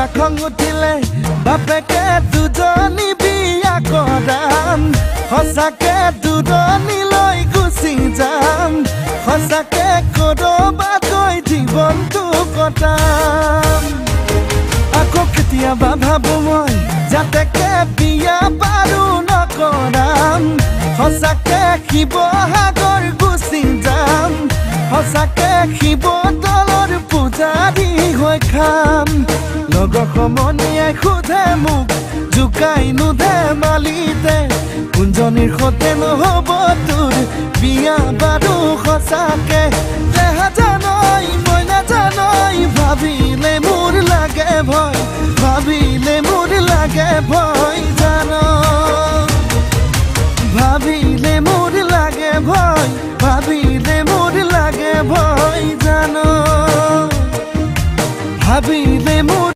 কিবা খং উঠিলে বাপেকে দুজনী বিয়া কৰাম সঁচাকে দূৰণিলৈ গুচি যাম সঁচাকে কৰবাত গৈ জীৱনটো কটাম আকৌ কেতিয়াবা ভাবো মই যাতেকে বিয়া বাৰু নকৰাম সঁচাকে শিৱসাগৰ গুচি যাম সঁচাকে শিৱদৌলৰ পূজাৰী হৈ খাম লগৰ সমনীয়াই সোধে মোক জোকাই নুধে মালিতে কোনজনীৰ সতে নহ'ব তোৰ বিয়া বাৰু সঁচাকে দেহা জানই মই নাজানই ভাবিলে মোৰ লাগে ভয় ভাবিলে মোৰ লাগে ভয়